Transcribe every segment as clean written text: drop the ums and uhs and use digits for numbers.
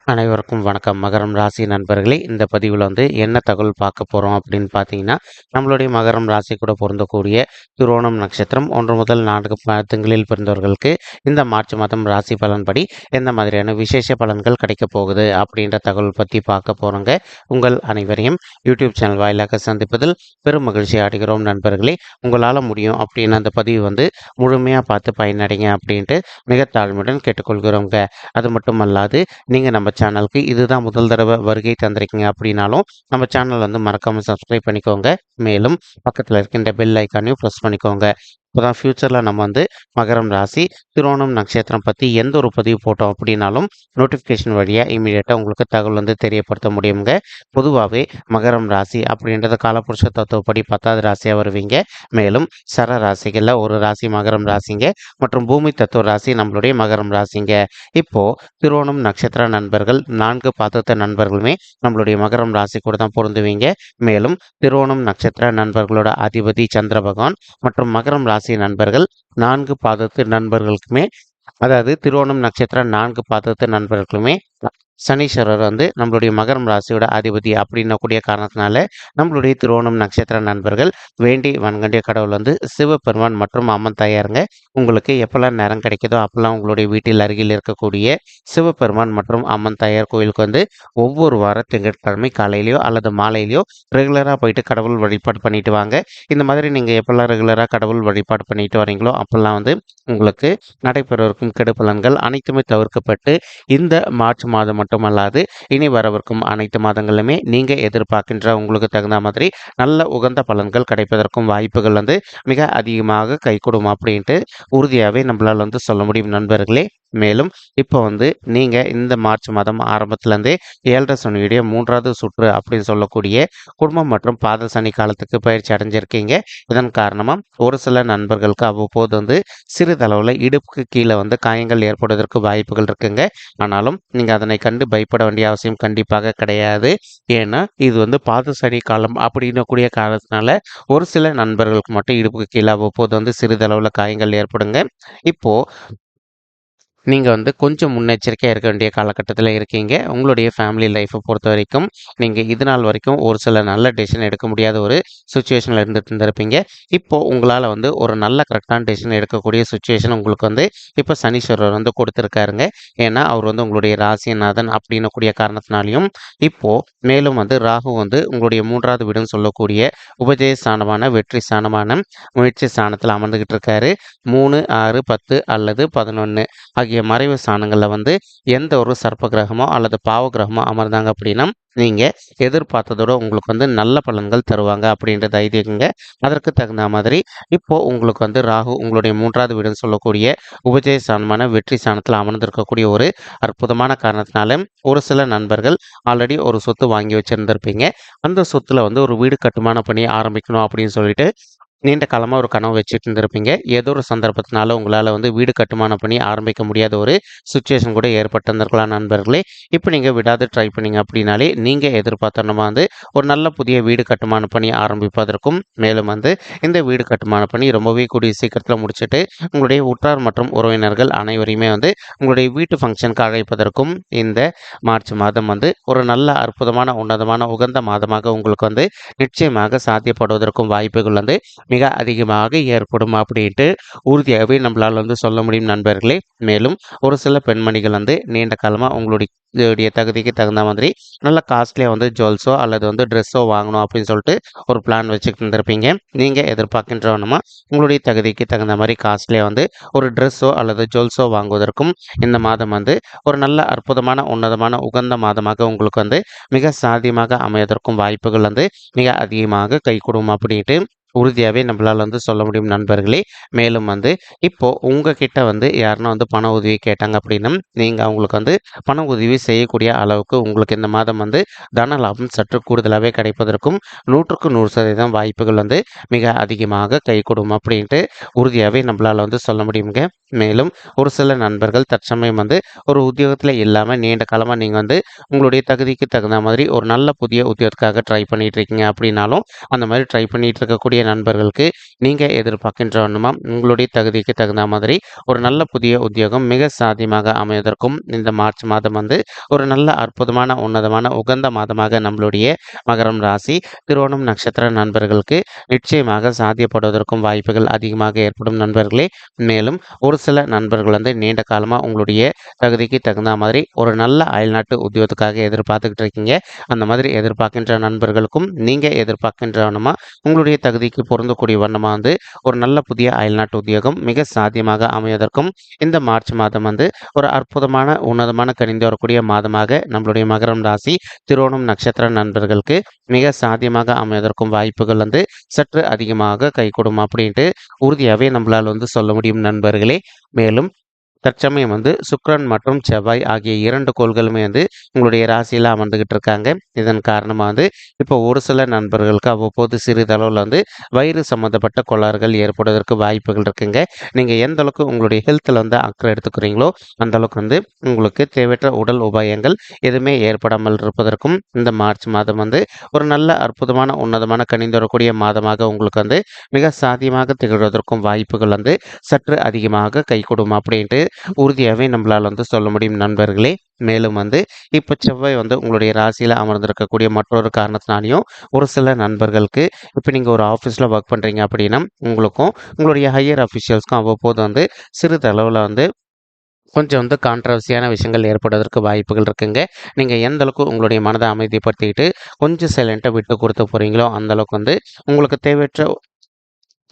அனைவருக்கும் வணக்கம். மகரம் ராசி நண்பர்களே, இந்த பதிவில் என்ன தகவல் பார்க்க போகிறோம் அப்படின்னு பார்த்தீங்கன்னா, நம்மளுடைய மகரம் ராசி கூட பொருந்தக்கூடிய திருவோணம் நட்சத்திரம் 1 முதல் 4 திங்களில் பிறந்தவர்களுக்கு இந்த மார்ச் மாதம் ராசி பலன்படி எந்த மாதிரியான விசேஷ பலன்கள் கிடைக்க போகுது அப்படின்ற தகவல் பற்றி பார்க்க போகிறோங்க. உங்கள் அனைவரையும் யூடியூப் சேனல் வாயிலாக சந்திப்பதில் பெரும் மகிழ்ச்சி அடைகிறோம் நண்பர்களே. உங்களால் முடியும் அப்படின்னு அந்த பதிவு முழுமையாக பார்த்து பயனடைங்க அப்படின்ட்டு மிக தாழ்மையுடன் கேட்டுக்கொள்கிறோங்க. அது மட்டுமல்லாது நீங்கள் நம்ம சேனலுக்கு இதுதான் முதல் தடவை வருகை தந்திருக்கீங்க அப்படின்னாலும் நம்ம சேனல் மறக்காமல் சப்ஸ்கிரைப் பண்ணிக்கோங்க. மேலும் பக்கத்தில் இருக்கின்ற பெல் ஐக்கானையும் ப்ரெஸ் பண்ணிக்கோங்க. இப்போதான் ஃப்யூச்சரில் நம்ம மகரம் ராசி திருவோணம் நட்சத்திரம் பற்றி எந்த ஒரு பதிவு போட்டோம் அப்படின்னாலும் நோட்டிஃபிகேஷன் வழியாக இமீடியட்டாக உங்களுக்கு தகவல் தெரியப்படுத்த முடியுங்க. பொதுவாகவே மகரம் ராசி அப்படின்றது காலபுருஷ தத்துவப்படி 10வது ராசியாக வருவீங்க. மேலும் சர ராசிகளில் ஒரு ராசி மகரம் ராசிங்க மற்றும் பூமி தத்துவ ராசி நம்மளுடைய மகரம் ராசிங்க. இப்போ திருவோணம் நட்சத்திர நண்பர்கள் 4 பாதத்த நண்பர்களுமே நம்மளுடைய மகரம் ராசி கூட தான் பொருந்துவீங்க. மேலும் திருவோணம் நட்சத்திர நண்பர்களோட அதிபதி சந்திர பகவான் மற்றும் மகரம் ராசி நண்பர்கள் 4 பாதத்து நண்பர்களுக்குமே, அதாவது திருவோணம் நட்சத்திர 4 பாதத்து நண்பர்களுக்குமே சனீஸ்வரர் நம்மளுடைய மகரம் ராசியோட அதிபதி அப்படின்னக்கூடிய காரணத்தினால நம்மளுடைய திருவோணம் நட்சத்திர நண்பர்கள் வேண்டி வணங்கண்டிய கடவுள் சிவபெருமான் மற்றும் அம்மன் தாயாருங்க. உங்களுக்கு எப்பெல்லாம் நேரம் கிடைக்குதோ அப்பெல்லாம் உங்களுடைய வீட்டில் அருகில் இருக்கக்கூடிய சிவபெருமான் மற்றும் அம்மன் தாயார் கோயிலுக்கு ஒவ்வொரு வார திங்கட்கிழமை காலையிலையோ அல்லது மாலையிலையோ ரெகுலராக போயிட்டு கடவுள் வழிபாடு பண்ணிட்டு வாங்க. இந்த மாதிரி நீங்கள் எப்பெல்லாம் ரெகுலராக கடவுள் வழிபாடு பண்ணிட்டு வரீங்களோ அப்பெல்லாம் உங்களுக்கு நடைபெறவிருக்கும் கெடுபலன்கள் அனைத்துமே தவிர்க்கப்பட்டு இந்த மார்ச் மாதம் மட்டுமல்லாது இனி வரவிருக்கும் அனைத்து மாதங்களுமே நீங்க எதிர்பார்க்கின்ற உங்களுக்கு தகுந்த மாதிரி நல்ல உகந்த பலன்கள் கிடைப்பதற்கும் வாய்ப்புகள் மிக அதிகமாக கைகூடும் அப்படின்ட்டு உறுதியாகவே நம்மளால் சொல்ல முடியும் நண்பர்களே. மேலும் இப்போ நீங்க இந்த மார்ச் மாதம் ஆரம்பத்திலேருந்தே 7.5 சனியுடைய 3வது சுற்று அப்படின்னு சொல்லக்கூடிய குடும்பம் மற்றும் பாத சனி காலத்துக்கு பயிற்சி அடைஞ்சிருக்கீங்க. இதன் காரணமாக ஒரு சில நண்பர்களுக்கு அவ்வப்போது சிறிதளவில் இடுப்புக்கு கீழே காயங்கள் ஏற்படுவதற்கு வாய்ப்புகள் இருக்குங்க. ஆனாலும் நீங்க அதனை கண்டு பயப்பட வேண்டிய அவசியம் கண்டிப்பாக கிடையாது. ஏன்னா இது பாத சனி காலம் அப்படின்னு கூடிய காரணத்தினால ஒரு சில நண்பர்களுக்கு மட்டும் இடுப்புக்கு கீழே அவ்வப்போது சிறிதளவில் காயங்கள் ஏற்படுங்க. இப்போ நீங்கள் கொஞ்சம் முன்னெச்சரிக்கையாக இருக்க வேண்டிய காலகட்டத்தில் இருக்கீங்க. உங்களுடைய ஃபேமிலி லைஃப்பை பொறுத்த வரைக்கும் நீங்கள் இது நாள் வரைக்கும் ஒரு சில நல்ல டெசிஷன் எடுக்க முடியாத ஒரு சுச்சுவேஷனில் இருந்துட்டு இருந்திருப்பீங்க. இப்போது உங்களால் ஒரு நல்ல கரெக்டான டெசிஷன் எடுக்கக்கூடிய சுச்சுவேஷன் உங்களுக்கு இப்போ சனீஸ்வரர் கொடுத்துருக்காருங்க. ஏன்னா அவர் உங்களுடைய ராசிநாதன் அப்படின்னு கூடிய காரணத்தினாலையும் இப்போது மேலும் ராகு உங்களுடைய 3வது வீடுன்னு சொல்லக்கூடிய உபஜய ஸ்தானமான வெற்றி ஸ்தானமான முயற்சி ஸ்தானத்தில் அமர்ந்துகிட்டு இருக்காரு. 3, 6, 10 அல்லது 11 ஆகிய மறைவு ஸ்தானங்களில் எந்த ஒரு சர்ப்ப கிரகமோ அல்லது பாவ கிரகமோ அமர்ந்தாங்க அப்படின்னா நீங்கள் எதிர்பார்த்ததோட உங்களுக்கு நல்ல பலன்கள் தருவாங்க அப்படின்றது ஐதீகங்க. அதற்கு தகுந்த மாதிரி இப்போ உங்களுக்கு ராகு உங்களுடைய 3வது வீடுன்னு சொல்லக்கூடிய உபஜய ஸ்தானமான வெற்றி ஸ்தானத்தில் அமர்ந்திருக்கக்கூடிய ஒரு அற்புதமான காரணத்தினால ஒரு சில நண்பர்கள் ஆல்ரெடி ஒரு சொத்து வாங்கி வச்சிருந்திருப்பீங்க. அந்த சொத்துல ஒரு வீடு கட்டுமான பணி ஆரம்பிக்கணும் அப்படின்னு சொல்லிட்டு நீண்ட காலமாக ஒரு கனவு வச்சுட்டு இருந்திருப்பீங்க. ஏதோ ஒரு சந்தர்ப்பத்தினால உங்களால் வீடு கட்டுமான பண்ணி ஆரம்பிக்க முடியாத ஒரு சுச்சுவேஷன் கூட ஏற்பட்டிருந்திருக்கலாம் நண்பர்களே. இப்போ நீங்கள் விடாது ட்ரை பண்ணீங்க அப்படின்னாலே நீங்கள் எதிர்பார்த்தனமா ஒரு நல்ல புதிய வீடு கட்டுமான பணி ஆரம்பிப்பதற்கும் மேலும் இந்த வீடு கட்டுமான பணி ரொம்பவே கூடிய சீக்கிரத்தில் முடிச்சுட்டு உங்களுடைய உற்றார் மற்றும் உறவினர்கள் அனைவரையுமே உங்களுடைய வீட்டு ஃபங்க்ஷனுக்கு அழைப்பதற்கும் இந்த மார்ச் மாதம் ஒரு நல்ல அற்புதமான உன்னதமான உகந்த மாதமாக உங்களுக்கு நிச்சயமாக சாத்தியப்படுவதற்கும் வாய்ப்புகள் மிக அதிகமாக ஏற்படும் அப்படின்ட்டு உறுதியாகவே நம்மளால் சொல்ல முடியும் நண்பர்களே. மேலும் ஒரு சில பெண்மணிகள் நீண்ட காலமாக உங்களுடைய தகுதிக்கு தகுந்த மாதிரி நல்ல காஸ்ட்லியாக ஜுவல்ஸோ அல்லது ட்ரெஸ்ஸோ வாங்கணும் அப்படின்னு சொல்லிட்டு ஒரு பிளான் வச்சுக்கிட்டு இருந்திருப்பீங்க. நீங்கள் எதிர்பார்க்கின்றவனமா உங்களுடைய தகுதிக்கு தகுந்த மாதிரி காஸ்ட்லியாக ஒரு ட்ரெஸ்ஸோ அல்லது ஜுவல்ஸோ வாங்குவதற்கும் இந்த மாதம் ஒரு நல்ல அற்புதமான உன்னதமான உகந்த மாதமாக உங்களுக்கு மிக சாத்தியமாக அமைவதற்கும் வாய்ப்புகள் மிக அதிகமாக கைகூடும் அப்படின்ட்டு உறுதியாகவே நம்மளால் சொல்ல முடியும் நண்பர்களே. மேலும் இப்போ உங்ககிட்ட யாருன்னா பண உதவி கேட்டாங்க அப்படின்னா நீங்கள் அவங்களுக்கு பண உதவி செய்யக்கூடிய அளவுக்கு உங்களுக்கு இந்த மாதம் தன லாபம் சற்று கூடுதலாகவே கிடைப்பதற்கும் 100க்கு 100% வாய்ப்புகள் மிக அதிகமாக கைகூடும் அப்படின்ட்டு உறுதியாகவே நம்மளால் சொல்ல முடியுங்க. மேலும் ஒரு சில நண்பர்கள் தற்சமயம் ஒரு உத்தியோகத்தில் இல்லாமல் நீண்ட காலமாக நீங்கள் உங்களுடைய தகுதிக்கு தகுந்த மாதிரி ஒரு நல்ல புதிய உத்தியோகத்துக்காக ட்ரை பண்ணிட்டு இருக்கீங்க அப்படின்னாலும் அந்த மாதிரி ட்ரை பண்ணிட்டு இருக்கக்கூடிய நண்பர்களுக்கு நீங்கள் எதிர்பார்க்கின்ற வண்ணமாக உங்களுடைய தகுதிக்கு தகுந்த மாதிரி ஒரு நல்ல புதிய உத்தியோகம் மிக சாத்தியமாக அமைவதற்கும் இந்த மார்ச் மாதம் வந்து ஒரு நல்ல அற்புதமான உன்னதமான உகந்த மாதமாக நம்மளுடைய மகரம் ராசி திருவோணம் நட்சத்திர நண்பர்களுக்கு நிச்சயமாக சாத்தியப்படுவதற்கும் வாய்ப்புகள் அதிகமாக ஏற்படும் நண்பர்களே. மேலும் ஒரு சில நண்பர்கள் வந்து நீண்ட காலமாக உங்களுடைய தகுதிக்கு தகுந்த மாதிரி ஒரு நல்ல அயல்நாட்டு உத்தியோகத்துக்காக எதிர்பார்த்துக்கிட்டு இருக்கீங்க. அந்த மாதிரி எதிர்பார்க்கின்ற நண்பர்களுக்கும் நீங்கள் எதிர்பார்க்கின்ற வண்ணமாக உங்களுடைய தகுதிக்கு பொருந்தக்கூடிய வண்ணமாக வந்து ஒரு நல்ல புதிய அயல்நாட்டு உத்தியோகம் மிக சாத்தியமாக அமைவதற்கும் இந்த மார்ச் மாதம் வந்து ஒரு அற்புதமான உன்னதமான கனிந்து வரக்கூடிய மாதமாக நம்மளுடைய மகரம் ராசி திருவோணம் நட்சத்திர நண்பர்களுக்கு மிக சாத்தியமாக அமைவதற்கும் வாய்ப்புகள் வந்து சற்று அதிகமாக கைகூடும் அப்படின்ட்டு உறுதியாகவே நம்மளால் வந்து சொல்ல முடியும் நண்பர்களே. மேலும் தற்சமயம் வந்து சுக்கிரன் மற்றும் செவ்வாய் ஆகிய 2 கோள்களுமே வந்து உங்களுடைய ராசியில் அமர்ந்துகிட்டு இருக்காங்க. இதன் காரணமாக வந்து இப்போ ஒரு சில நண்பர்களுக்கு அவ்வப்போது சிறிதளவில் வந்து வயிறு சம்மந்தப்பட்ட கோளாறுகள் ஏற்படுவதற்கு வாய்ப்புகள் இருக்குங்க. நீங்கள் எந்த அளவுக்கு உங்களுடைய ஹெல்த்தில் வந்து அக்கறை எடுத்துக்கிறீங்களோ அந்த அளவுக்கு வந்து உங்களுக்கு தேவையற்ற உடல் உபாயங்கள் எதுவுமே ஏற்படாமல் இருப்பதற்கும் இந்த மார்ச் மாதம் வந்து ஒரு நல்ல அற்புதமான உன்னதமான கனிந்து வரக்கூடிய மாதமாக உங்களுக்கு வந்து மிக சாத்தியமாக திகழ்வதற்கும் வாய்ப்புகள் வந்து சற்று அதிகமாக கைகூடும் அப்படின்ட்டு உறுதியாகவே நம்மளால் வந்து சொல்ல முடியும் நண்பர்களே. மேலும் வந்து இப்போ செவ்வாய் வந்து உங்களுடைய ராசியில் அமர்ந்திருக்கக்கூடிய மற்றொரு காரணத்தினாலையும் ஒரு சில நண்பர்களுக்கு இப்போ நீங்கள் ஒரு ஆஃபீஸில் ஒர்க் பண்ணுறீங்க அப்படின்னா உங்களுக்கும் உங்களுடைய ஹையர் அஃபிஷியல்ஸ்க்கும் அவ்வப்போது வந்து சிறிதளவில் வந்து கொஞ்சம் வந்து கான்ட்ரவர்சியான விஷயங்கள் ஏற்படுவதற்கு வாய்ப்புகள் இருக்குங்க. நீங்கள் எந்த அளவுக்கு உங்களுடைய மனதை அமைதிப்படுத்திக்கிட்டு கொஞ்சம் சைலண்ட்டாக விட்டு கொடுத்து போகிறீங்களோ அந்தளவுக்கு வந்து உங்களுக்கு தேவையற்ற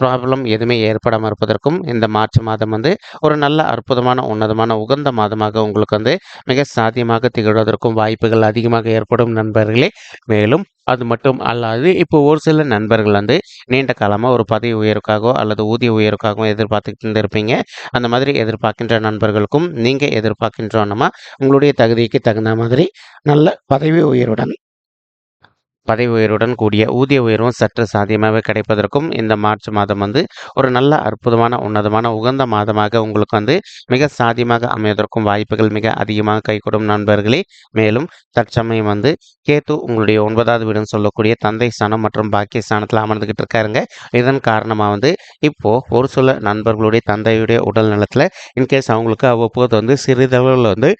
ப்ராப்ளம் எதுவுமே ஏற்படாமல் இருப்பதற்கும் இந்த மார்ச் மாதம் வந்து ஒரு நல்ல அற்புதமான உன்னதமான உகந்த மாதமாக உங்களுக்கு வந்து மிக சாத்தியமாக திகழ்வதற்கும் வாய்ப்புகள் அதிகமாக ஏற்படும் நண்பர்களே. மேலும் அது மட்டும் அல்லாது இப்போ ஒரு சில நண்பர்கள் வந்து நீண்ட காலமாக ஒரு பதவி உயர்வுக்காகவோ அல்லது ஊதிய உயர்வுக்காகவும் எதிர்பார்த்துக்கிட்டு இருந்திருப்பீங்க. அந்த மாதிரி எதிர்பார்க்கின்ற நண்பர்களுக்கும் நீங்கள் எதிர்பார்க்கின்றோன்னா உங்களுடைய தகுதிக்கு தகுந்த மாதிரி நல்ல பதவி உயர்வுடன் கூடிய ஊதிய உயர்வும் சற்று சாத்தியமாகவே கிடைப்பதற்கும் இந்த மார்ச் மாதம் வந்து ஒரு நல்ல அற்புதமான உன்னதமான உகந்த மாதமாக உங்களுக்கு வந்து மிக சாத்தியமாக அமைவதற்கும் வாய்ப்புகள் மிக அதிகமாக கைகூடும் நண்பர்களே. மேலும் தற்சமயம் வந்து கேத்து உங்களுடைய 9வது வீடுன்னு சொல்லக்கூடிய தந்தை ஸ்தானம் மற்றும் பாக்கிய ஸ்தானத்தில் அமர்ந்துகிட்டு இருக்காருங்க. இதன் காரணமாக வந்து இப்போ ஒரு சில நண்பர்களுடைய தந்தையுடைய உடல் நலத்தில் இன்கேஸ் அவங்களுக்கு அவ்வப்போது வந்து சிறிதளவில் வந்து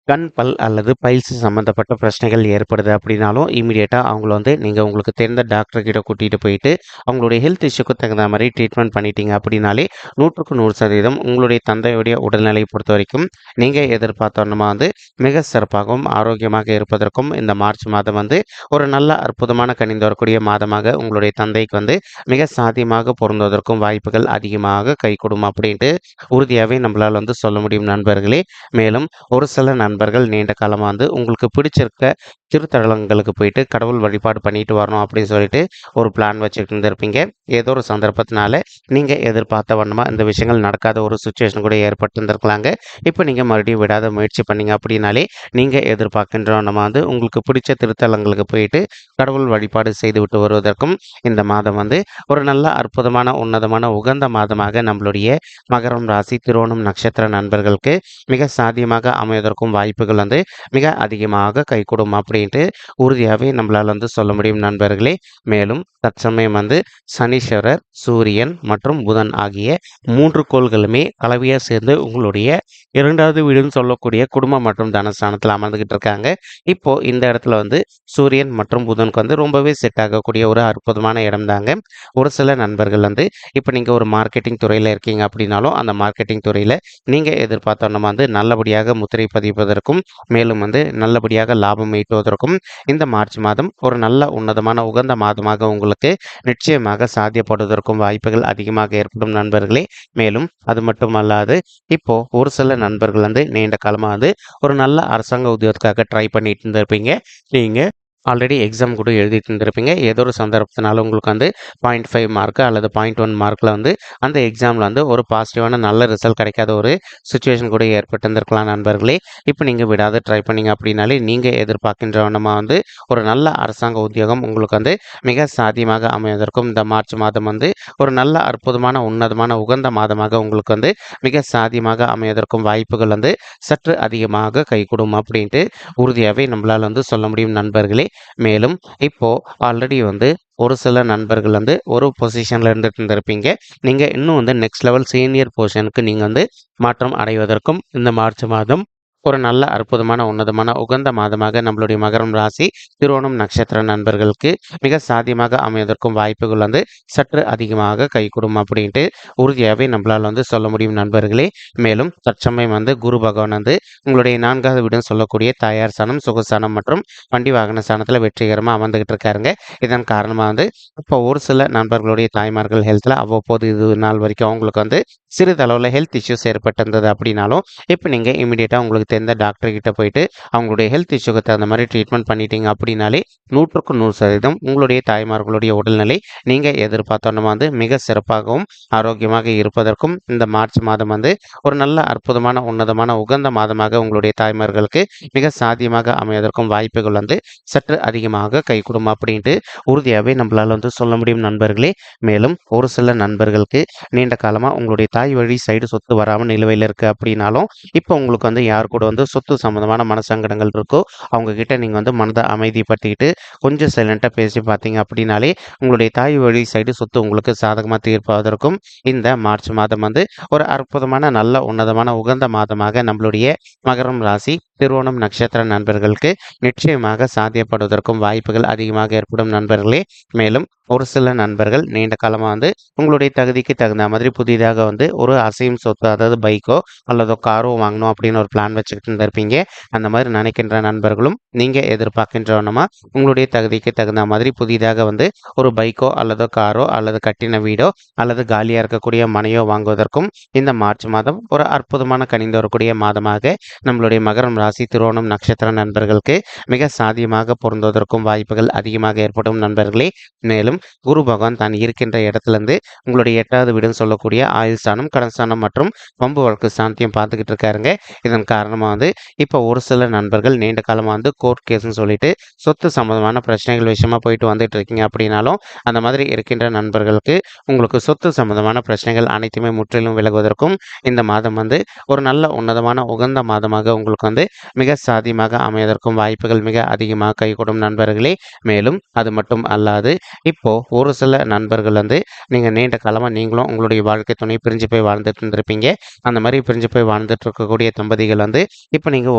கண், பல் அல்லது பைல்ஸ் சம்மந்தப்பட்ட பிரச்சனைகள் ஏற்படுது அப்படின்னாலும் இமீடியட்டாக அவங்கள வந்து நீங்கள் உங்களுக்கு தெரிந்த டாக்டர்கிட்ட கூட்டிகிட்டு போயிட்டு அவங்களுடைய ஹெல்த் இஷ்யூக்கு தகுந்த மாதிரி ட்ரீட்மெண்ட் பண்ணிட்டீங்க அப்படின்னாலே 100க்கு 100% உங்களுடைய தந்தையுடைய உடல்நிலையை பொறுத்த வரைக்கும் நீங்கள் எதிர்பார்த்தோன்னா வந்து மிக சிறப்பாகவும் ஆரோக்கியமாக இருப்பதற்கும் இந்த மார்ச் மாதம் வந்து ஒரு நல்ல அற்புதமான கனிந்து வரக்கூடிய மாதமாக உங்களுடைய தந்தைக்கு வந்து மிக சாத்தியமாக பொருந்துவதற்கும் வாய்ப்புகள் அதிகமாக கைகூடும் அப்படின்ட்டு உறுதியாகவே நம்மளால் வந்து சொல்ல முடியும் நண்பர்களே. மேலும் ஒரு சில நண்பர்கள் நீண்ட காலமாக வந்து உங்களுக்கு பிடிச்சிருக்க திருத்தலங்களுக்கு போயிட்டு கடவுள் வழிபாடு பண்ணிட்டு வரணும் அப்படின்னு சொல்லிட்டு ஒரு பிளான் வச்சுட்டு இருந்திருப்பீங்க. ஏதோ ஒரு சந்தர்ப்பத்தினால நீங்கள் எதிர்பார்த்த வண்ணமாக இந்த விஷயங்கள் நடக்காத ஒரு சுச்சுவேஷன் கூட ஏற்பட்டு இருந்திருக்கலாங்க. இப்போ நீங்கள் மறுபடியும் விடாத முயற்சி பண்ணீங்க அப்படின்னாலே நீங்கள் எதிர்பார்க்கின்ற வண்ணமாக வந்து உங்களுக்கு பிடிச்ச திருத்தலங்களுக்கு போயிட்டு கடவுள் வழிபாடு செய்து விட்டு வருவதற்கும் இந்த மாதம் வந்து ஒரு நல்ல அற்புதமான உன்னதமான உகந்த மாதமாக நம்மளுடைய மகரம் ராசி திருவோணம் நட்சத்திர நண்பர்களுக்கு மிக சாத்தியமாக அமைவதற்கும் வாய்ப்புகள் வந்து மிக அதிகமாக கைகூடும் அப்படின்ட்டு உறுதியாகவே நம்மளால் வந்து சொல்ல முடியும் நண்பர்களே. மேலும் தற்சமயம் வந்து சனீஸ்வரர், சூரியன் மற்றும் புதன் ஆகிய 3 கோள்களுமே கலவையாக சேர்ந்து உங்களுடைய 2வது வீடுன்னு சொல்லக்கூடிய குடும்பம் மற்றும் தனஸ்தானத்தில் அமர்ந்துகிட்டு இருக்காங்க. இப்போ இந்த இடத்துல வந்து சூரியன் மற்றும் புதனுக்கு வந்து ரொம்பவே செட் ஆகக்கூடிய ஒரு அற்புதமான இடம் தாங்க. ஒரு சில நண்பர்கள் வந்து இப்போ நீங்கள் ஒரு மார்க்கெட்டிங் துறையில் இருக்கீங்க அப்படின்னாலும் அந்த மார்க்கெட்டிங் துறையில் நீங்கள் எதிர்பார்த்தோன்னா வந்து நல்லபடியாக முத்திரை பதிப்பதற்கும் மேலும் வந்து நல்லபடியாக லாபம் ஈட்டுவதற்கும் இந்த மார்ச் மாதம் ஒரு நல்ல உன்னதமான உகந்த மாதமாக உங்களுக்கு நிச்சயமாக சாத்தியப்படுவதற்கும் வாய்ப்புகள் அதிகமாக ஏற்படும் நண்பர்களே. மேலும் அது மட்டுமல்லாது இப்போ ஒரு சில நண்பர்கள் வந்து நீண்ட காலமாக வந்து ஒரு நல்ல அரசாங்க உத்தியோகத்துக்காக ட்ரை பண்ணிட்டு இருந்திருப்பீங்க. நீங்கள் ஆல்ரெடி எக்ஸாம் கூட எழுதிட்டு இருந்திருப்பீங்க. ஏதோ ஒரு சந்தர்ப்பத்தினால உங்களுக்கு வந்து 0.5 மார்க்கு அல்லது 0.1 மார்க்கில் வந்து அந்த எக்ஸாமில் வந்து ஒரு பாசிட்டிவான நல்ல ரிசல்ட் கிடைக்காத ஒரு சுச்சுவேஷன் கூட ஏற்பட்டு இருந்திருக்கலாம் நண்பர்களே. இப்போ நீங்கள் விடாத ட்ரை பண்ணீங்க அப்படின்னாலே நீங்கள் எதிர்பார்க்கின்ற வண்ணமாக வந்து ஒரு நல்ல அரசாங்க உத்தியோகம் உங்களுக்கு வந்து மிக சாத்தியமாக அமைவதற்கும் இந்த மார்ச் மாதம் வந்து ஒரு நல்ல அற்புதமான உன்னதமான உகந்த மாதமாக உங்களுக்கு வந்து மிக சாத்தியமாக அமைவதற்கும் வாய்ப்புகள் வந்து சற்று அதிகமாக கைகூடும் அப்படின்ட்டு உறுதியாகவே நம்மளால் வந்து சொல்ல முடியும் நண்பர்களே. மேலும் இப்போ ஆல்ரெடி வந்து ஒரு சில நண்பர்கள் வந்து ஒரு பொசிஷன்ல இருந்துட்டு இருந்திருப்பீங்க. நீங்க இன்னும் வந்து நெக்ஸ்ட் லெவல் சீனியர் பொசிஷனுக்கு நீங்க வந்து மாற்றம் அடைவதற்கும் இந்த மார்ச் மாதம் ஒரு நல்ல அற்புதமான உன்னதமான உகந்த மாதமாக நம்மளுடைய மகரம் ராசி திருவோணம் நட்சத்திர நண்பர்களுக்கு மிக சாத்தியமாக அமைவதற்கும் வாய்ப்புகள் வந்து சற்று அதிகமாக கைகூடும் அப்படின்ட்டு உறுதியாகவே நம்மளால் வந்து சொல்ல முடியும் நண்பர்களே. மேலும் தற்சமயம் வந்து குரு பகவான் வந்து உங்களுடைய 4வது வீடுன்னு சொல்லக்கூடிய தாயார் ஸ்தானம், சுகஸ்தானம் மற்றும் வண்டி வாகன ஸ்தானத்தில் வெற்றிகரமாக அமர்ந்துகிட்டு இருக்காருங்க. இதன் காரணமாக வந்து இப்போ ஒரு சில நண்பர்களுடைய தாய்மார்கள் ஹெல்த்தில் அவ்வப்போது இது நாள் வரைக்கும் அவங்களுக்கு வந்து சிறிதளவில் ஹெல்த் இஷ்யூஸ் ஏற்பட்டிருந்தது அப்படின்னாலும் இப்போ நீங்கள் இமீடியட்டாக உங்களுக்கு தெரிந்த டாக்டர் கிட்ட போயிட்டு அவங்களுடைய ஹெல்த் இஷ்யூக்கு தகுந்த மாதிரி ட்ரீட்மெண்ட் பண்ணிட்டீங்க அப்படின்னாலே 100% உங்களுடைய தாய்மார்களுடைய உடல்நிலை நீங்கள் எதிர்பார்த்தோன்னா வந்து மிக சிறப்பாகவும் ஆரோக்கியமாக இருப்பதற்கும் இந்த மார்ச் மாதம் வந்து ஒரு நல்ல அற்புதமான உன்னதமான உகந்த மாதமாக உங்களுடைய தாய்மார்களுக்கு மிக சாத்தியமாக அமைவதற்கும் வாய்ப்புகள் வந்து சற்று அதிகமாக கைகூடும் அப்படின்ட்டு உறுதியாகவே நம்மளால் வந்து சொல்ல முடியும் நண்பர்களே. மேலும் ஒரு சில நண்பர்களுக்கு நீண்ட காலமாக உங்களுடைய தாய் வழி சைடு சொத்து வராமல் நிலுவையில் இருக்குது அப்படின்னாலும் இப்போ உங்களுக்கு வந்து யார் கூட வந்து சொத்து சம்மந்தமான மனசங்கடங்கள் இருக்கோ அவங்க கிட்ட நீங்கள் வந்து மனதை அமைதிப்படுத்திக்கிட்டு கொஞ்சம் சைலண்ட்டாக பேசி பார்த்தீங்க அப்படின்னாலே உங்களுடைய தாய் வழி சைடு சொத்து உங்களுக்கு சாதகமாக தீர்ப்பதற்கும் இந்த மார்ச் மாதம் வந்து ஒரு அற்புதமான நல்ல உன்னதமான உகந்த மாதமாக நம்மளுடைய மகரம் ராசி திருவோணம் நட்சத்திர நண்பர்களுக்கு நிச்சயமாக சாத்தியப்படுவதற்கும் வாய்ப்புகள் அதிகமாக ஏற்படும் நண்பர்களே. மேலும் ஒரு சில நண்பர்கள் நீண்ட காலமாக வந்து உங்களுடைய தகுதிக்கு தகுந்த மாதிரி புதிதாக வந்து ஒரு அசையும் சொத்து, அதாவது பைக்கோ அல்லது காரோ வாங்கணும் அப்படின்னு ஒரு பிளான் வச்சுக்கிட்டு இருந்திருப்பீங்க. அந்த மாதிரி நினைக்கின்ற நண்பர்களும் நீங்கள் எதிர்பார்க்கின்றவனமா உங்களுடைய தகுதிக்கு தகுந்த மாதிரி புதிதாக வந்து ஒரு பைக்கோ அல்லது காரோ அல்லது கட்டின வீடோ அல்லது காலியாக இருக்கக்கூடிய மனையோ வாங்குவதற்கும் இந்த மார்ச் மாதம் ஒரு அற்புதமான கனிந்து வரக்கூடிய மாதமாக நம்மளுடைய மகரம் ராசி திருவோணம் நட்சத்திர நண்பர்களுக்கு மிக சாத்தியமாக பொருந்துவதற்கும் வாய்ப்புகள் அதிகமாக ஏற்படும் நண்பர்களே. மேலும் குரு பகவான் தான் இருக்கின்ற இடத்துலேருந்து உங்களுடைய 8வது வீடுன்னு சொல்லக்கூடிய ஆயுள் ஸ்தானம், கடன் ஸ்தானம் மற்றும் பம்பு வழக்கு ஸ்தானத்தையும் பார்த்துக்கிட்டு இருக்காருங்க. இதன் காரணமாக வந்து இப்போ ஒரு சில நண்பர்கள் நீண்ட காலமாக வந்து கோர்ட் கேஸ்ன்னு சொல்லிட்டு சொத்து சம்பந்தமான பிரச்சனைகள் விஷயமா போயிட்டு வந்துட்டு இருக்கீங்க அப்படின்னாலும் அந்த மாதிரி இருக்கின்ற நண்பர்களுக்கு உங்களுக்கு சொத்து சம்பந்தமான பிரச்சனைகள் அனைத்துமே முற்றிலும் விலகுவதற்கும் இந்த மாதம் வந்து ஒரு நல்ல உன்னதமான உகந்த மாதமாக உங்களுக்கு வந்து மிக சாத்தியமாக அமைவதற்கும் வாய்ப்புகள் மிக அதிகமாக கைகூடும் நண்பர்களே. மேலும் அது மட்டும் அல்லாது இப்போ ஒரு சில நண்பர்கள் வந்து நீங்கள் நீண்ட காலமாக நீங்களும் உங்களுடைய வாழ்க்கை துணை பிரிஞ்சு போய் வாழ்ந்துட்டு இருந்திருப்பீங்க. அந்த மாதிரி பிரிஞ்சு போய் வாழ்ந்துட்டு இருக்கக்கூடிய தம்பதிகள் வந்து இப்போ நீங்கள்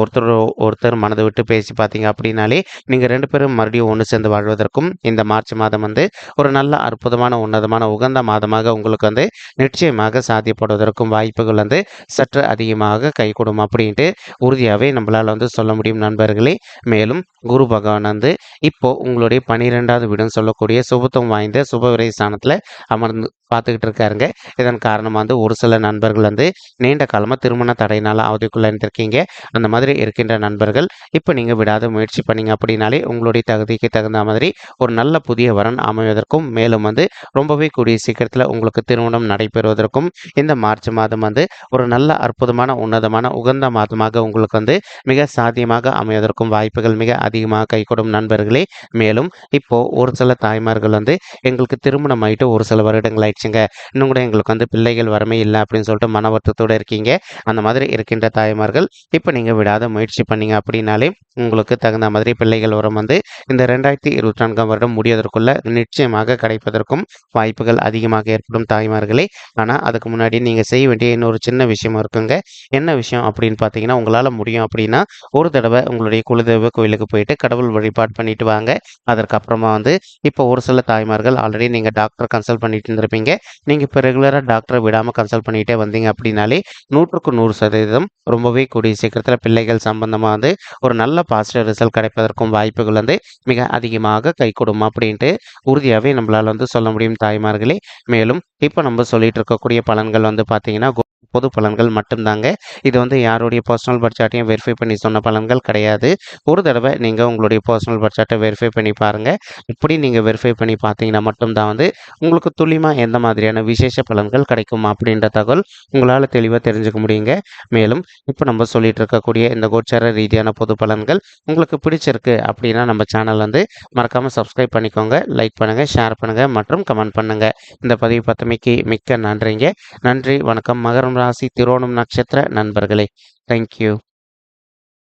ஒருத்தர் மனதை விட்டு பேசி பார்த்தீங்க அப்படின்னாலே நீங்கள் 2 பேரும் மறுபடியும் ஒன்று சேர்ந்து வாழ்வதற்கும் இந்த மார்ச் மாதம் வந்து ஒரு நல்ல அற்புதமான உன்னதமான உகந்த மாதமாக உங்களுக்கு வந்து நிச்சயமாக சாத்தியப்படுவதற்கும் வாய்ப்புகள் வந்து சற்று அதிகமாக கைகூடும் அப்படின்ட்டு உறுதியாகவே நம்மளால் வந்து சொல்ல முடியும் நண்பர்களே. மேலும் குரு பகவான் வந்து இப்போ உங்களுடைய 12வது வீடுன்னு சொல்லக்கூடிய சுபத்துவம் வாய்ந்த சுபவிரை ஸ்தானத்தில் அமர்ந்து பார்த்துக்கிட்டு இருக்காருங்க. இதன் காரணமாக வந்து ஒரு சில நண்பர்கள் வந்து நீண்ட காலமாக திருமண தடையினால் அவதிக்குள்ளே இருந்திருக்கீங்க. அந்த மாதிரி இருக்கின்ற நண்பர்கள் இப்போ நீங்கள் விடாத முயற்சி பண்ணீங்க அப்படின்னாலே உங்களுடைய தகுதிக்கு தகுந்த மாதிரி ஒரு நல்ல புதிய வரன் அமைவதற்கும் மேலும் வந்து ரொம்பவே கூடிய சீக்கிரத்தில் உங்களுக்கு திருமணம் நடைபெறுவதற்கும் இந்த மார்ச் மாதம் வந்து ஒரு நல்ல அற்புதமான உன்னதமான உகந்த மாதமாக உங்களுக்கு வந்து மிக சாத்தியமாக அமைவதற்கும் வாய்ப்புகள் மிக அதிகமாக கைகூடும் நண்பர்களே. மேலும் இப்போ ஒரு சில தாய்மார்கள் வந்து எங்களுக்கு திருமணம் ஆகிட்டு ஒரு சில வருடங்கள் ஆயிடுச்சுங்க, இன்னும் கூட எங்களுக்கு வந்து பிள்ளைகள் வரமே இல்லை அப்படின்னு சொல்லிட்டு மன வருத்தத்தோடு இருக்கீங்க. அந்த மாதிரி இருக்கின்ற தாய்மார்கள் இப்போ நீங்கள் விடாத முயற்சி பண்ணீங்க அப்படின்னாலே உங்களுக்கு தகுந்த மாதிரி பிள்ளைகள் வரம் வந்து இந்த 2024 வருடம் முடிவதற்குள்ள நிச்சயமாக கிடைப்பதற்கும் வாய்ப்புகள் அதிகமாக ஏற்படும் தாய்மார்களே. ஆனால் அதுக்கு முன்னாடி நீங்கள் செய்ய வேண்டிய இன்னொரு சின்ன விஷயம் இருக்குங்க. என்ன விஷயம் அப்படின்னு பார்த்தீங்கன்னா, உங்களால் முடியும் அப்படின்னா ஒரு தடவை உங்களுடைய குலதெய்வ கோயிலுக்கு போயிட்டு கடவுள் வழிபாடு பண்ணிட்டு வாங்க. அதற்கப்புறமா வந்து இப்போ ஒரு சில தாய்மார்கள் ஆல்ரெடி நீங்கள் டாக்டர் கன்சல்ட் பண்ணிட்டு இருந்திருப்பீங்க. நீங்கள் இப்போ ரெகுலராக டாக்டரை விடாமல் கன்சல்ட் பண்ணிகிட்டே வந்தீங்க அப்படின்னாலே 100% ரொம்பவே கூடிய சீக்கிரத்தில் பிள்ளைகள் சம்பந்தமாக வந்து ஒரு நல்ல பாசிட்டிவ் ரிசல்ட் கிடைப்பதற்கும் வாய்ப்புகள் வந்து மிக அதிகமாக கைகூடும் அப்படின்ட்டு உறுதியாகவே நம்மளால் வந்து சொல்ல முடியும் தாய்மார்களே. மேலும் இப்போ நம்ம சொல்லிட்டு இருக்கக்கூடிய பலன்கள் வந்து பார்த்தீங்கன்னா பொது பலன்கள் மட்டும்தாங்க. இது வந்து யாருடைய பர்சனல் பட்ஜெட்டையும் வெரிஃபை பண்ணி சொன்ன பலன்கள் கிடையாது. ஒரு தடவை நீங்கள் உங்களுடைய பர்சனல் பட்ஜெட்டை வெரிஃபை பண்ணி பாருங்கள். இப்படி நீங்கள் வெரிஃபை பண்ணி பார்த்தீங்கன்னா மட்டும்தான் வந்து உங்களுக்கு துல்லியமாக எந்த மாதிரியான விசேஷ பலன்கள் கிடைக்கும் அப்படின்ற தகவல் உங்களால் தெளிவாக தெரிஞ்சுக்க முடியுங்க. மேலும் இப்போ நம்ம சொல்லிட்டு இருக்கக்கூடிய இந்த கோச்சார ரீதியான பொது பலன்கள் உங்களுக்கு பிடிச்சிருக்கு அப்படின்னா நம்ம சேனல் வந்து மறக்காமல் சப்ஸ்கிரைப் பண்ணிக்கோங்க, லைக் பண்ணுங்கள், ஷேர் பண்ணுங்கள் மற்றும் கமெண்ட் பண்ணுங்கள். இந்த பதிவு பத்தமைக்கு மிக்க நன்றிங்க. நன்றி, வணக்கம். மகரம் ராசி திருவோணம் நட்சத்திர நண்பர்களே, தேங்க்யூ.